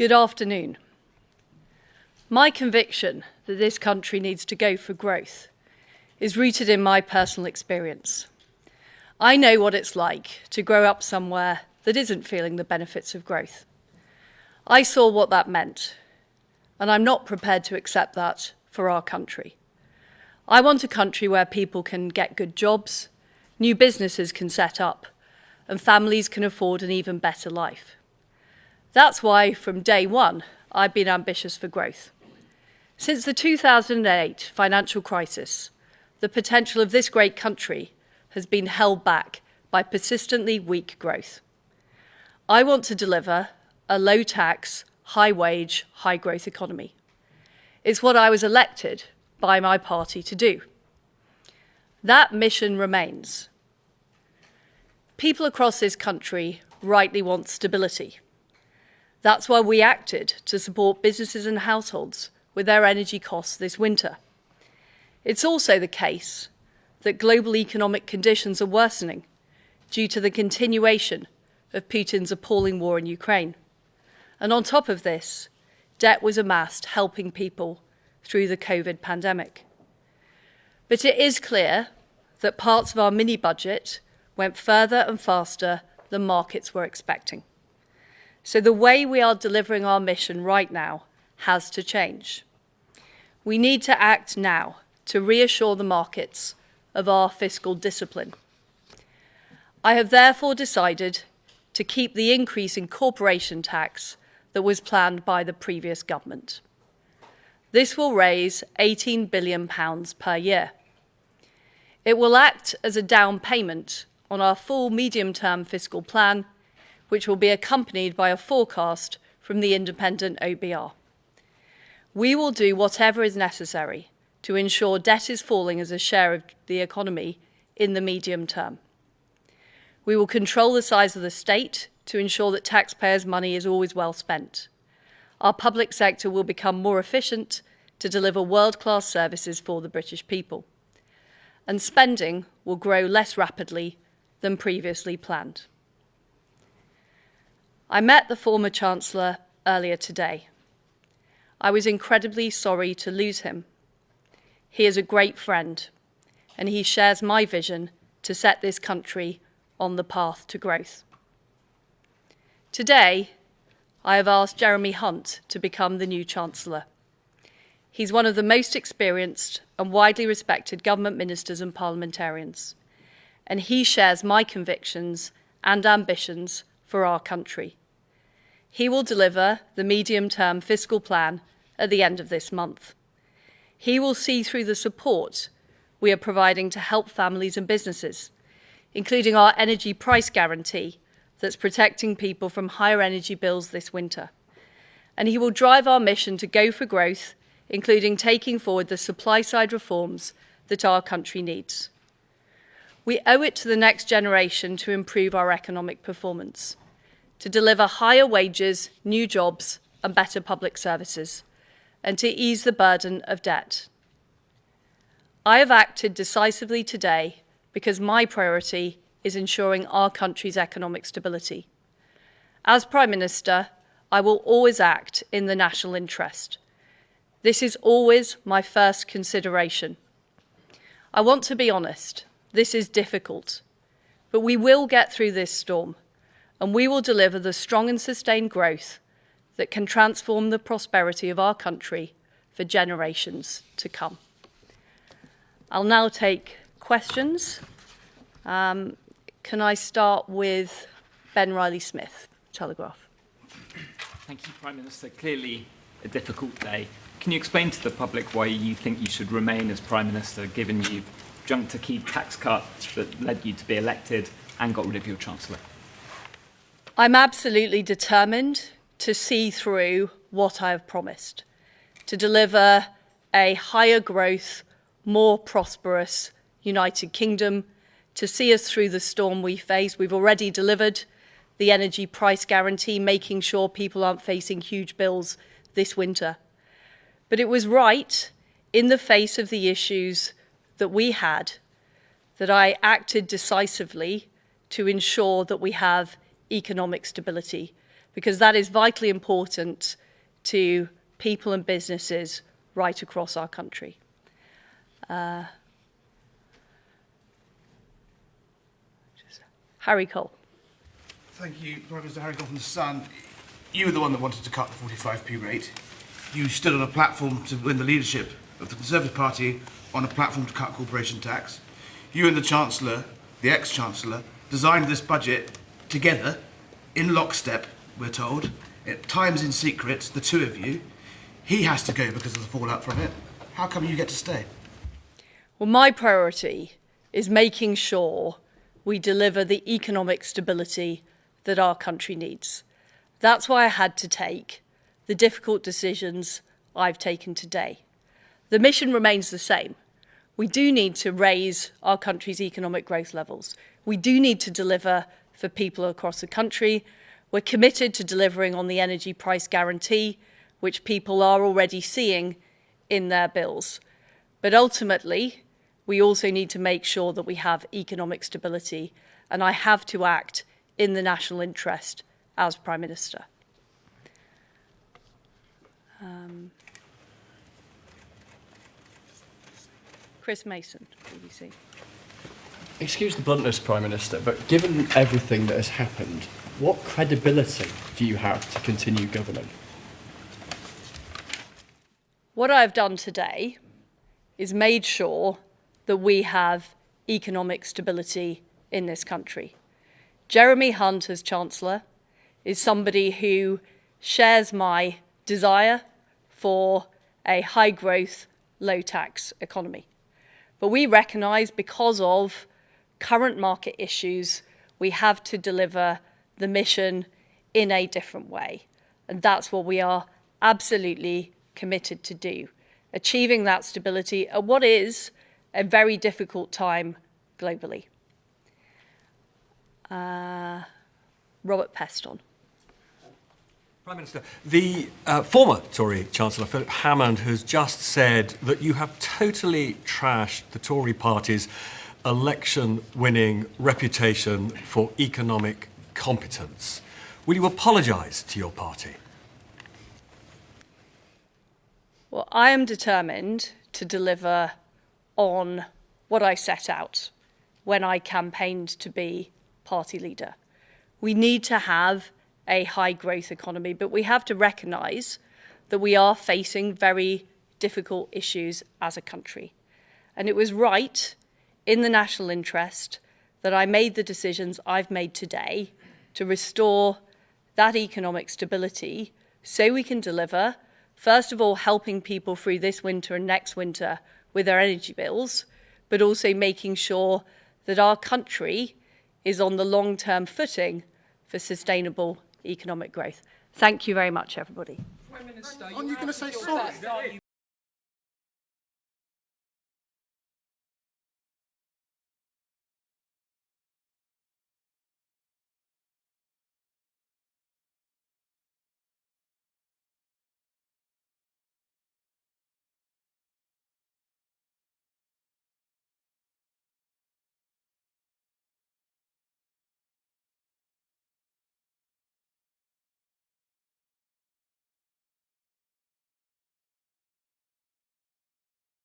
Good afternoon. My conviction that this country needs to go for growth is rooted in my personal experience. I know what it's like to grow up somewhere that isn't feeling the benefits of growth. I saw what that meant, and I'm not prepared to accept that for our country. I want a country where people can get good jobs, new businesses can set up, and families can afford an even better life. That's why, from day one, I've been ambitious for growth. Since the 2008 financial crisis, the potential of this great country has been held back by persistently weak growth. I want to deliver a low-tax, high-wage, high-growth economy. It's what I was elected by my party to do. That mission remains. People across this country rightly want stability. That's why we acted to support businesses and households with their energy costs this winter. It's also the case that global economic conditions are worsening due to the continuation of Putin's appalling war in Ukraine. And on top of this, debt was amassed helping people through the COVID pandemic. But it is clear that parts of our mini-budget went further and faster than markets were expecting. So the way we are delivering our mission right now has to change. We need to act now to reassure the markets of our fiscal discipline. I have therefore decided to keep the increase in corporation tax that was planned by the previous government. This will raise £18 billion per year. It will act as a down payment on our full medium-term fiscal plan, which will be accompanied by a forecast from the independent OBR. We will do whatever is necessary to ensure debt is falling as a share of the economy in the medium term. We will control the size of the state to ensure that taxpayers' money is always well spent. Our public sector will become more efficient to deliver world-class services for the British people. And spending will grow less rapidly than previously planned. I met the former Chancellor earlier today. I was incredibly sorry to lose him. He is a great friend, and he shares my vision to set this country on the path to growth. Today, I have asked Jeremy Hunt to become the new Chancellor. He's one of the most experienced and widely respected government ministers and parliamentarians, and he shares my convictions and ambitions for our country. He will deliver the medium-term fiscal plan at the end of this month. He will see through the support we are providing to help families and businesses, including our energy price guarantee that's protecting people from higher energy bills this winter. And he will drive our mission to go for growth, including taking forward the supply-side reforms that our country needs. We owe it to the next generation to improve our economic performance, to deliver higher wages, new jobs, and better public services, and to ease the burden of debt. I have acted decisively today because my priority is ensuring our country's economic stability. As Prime Minister, I will always act in the national interest. This is always my first consideration. I want to be honest, this is difficult, but we will get through this storm, and we will deliver the strong and sustained growth that can transform the prosperity of our country for generations to come. I'll now take questions. Can I start with Ben Riley-Smith, Telegraph? Thank you, Prime Minister. Clearly a difficult day. Can you explain to the public why you think you should remain as Prime Minister, given you junked a key tax cut that led you to be elected and got rid of your Chancellor? I'm absolutely determined to see through what I have promised, to deliver a higher growth, more prosperous United Kingdom, to see us through the storm we face. We've already delivered the energy price guarantee, making sure people aren't facing huge bills this winter. But it was right, in the face of the issues that we had, that I acted decisively to ensure that we have economic stability, because that is vitally important to people and businesses right across our country. Harry Cole. Thank you, Prime Minister. Harry Cole from The Sun. You were the one that wanted to cut the 45p rate. You stood on a platform to win the leadership of the Conservative Party on a platform to cut corporation tax. You and the Chancellor, the ex-Chancellor, designed this budget together, in lockstep, we're told, at times in secret, the two of you. He has to go because of the fallout from it. How come you get to stay? Well, my priority is making sure we deliver the economic stability that our country needs. That's why I had to take the difficult decisions I've taken today. The mission remains the same. We do need to raise our country's economic growth levels. We do need to deliver for people across the country. We're committed to delivering on the energy price guarantee, which people are already seeing in their bills. But ultimately, we also need to make sure that we have economic stability, and I have to act in the national interest as Prime Minister. Chris Mason, BBC. Excuse the bluntness, Prime Minister, but given everything that has happened, what credibility do you have to continue governing? What I've done today is made sure that we have economic stability in this country. Jeremy Hunt, as Chancellor, is somebody who shares my desire for a high-growth, low-tax economy. But we recognise, because of current market issues, we have to deliver the mission in a different way. And that's what we are absolutely committed to do, achieving that stability at what is a very difficult time globally. Robert Peston. Prime Minister, the former Tory Chancellor, Philip Hammond, has just said that you have totally trashed the Tory party's election-winning reputation for economic competence. Will you apologise to your party? Well, I am determined to deliver on what I set out when I campaigned to be party leader. We need to have a high-growth economy, but we have to recognise that we are facing very difficult issues as a country. And it was right, in the national interest, that I made the decisions I've made today to restore that economic stability so we can deliver, first of all, helping people through this winter and next winter with their energy bills, but also making sure that our country is on the long-term footing for sustainable economic growth. Thank you very much, everybody. Aren't you going to say sorry?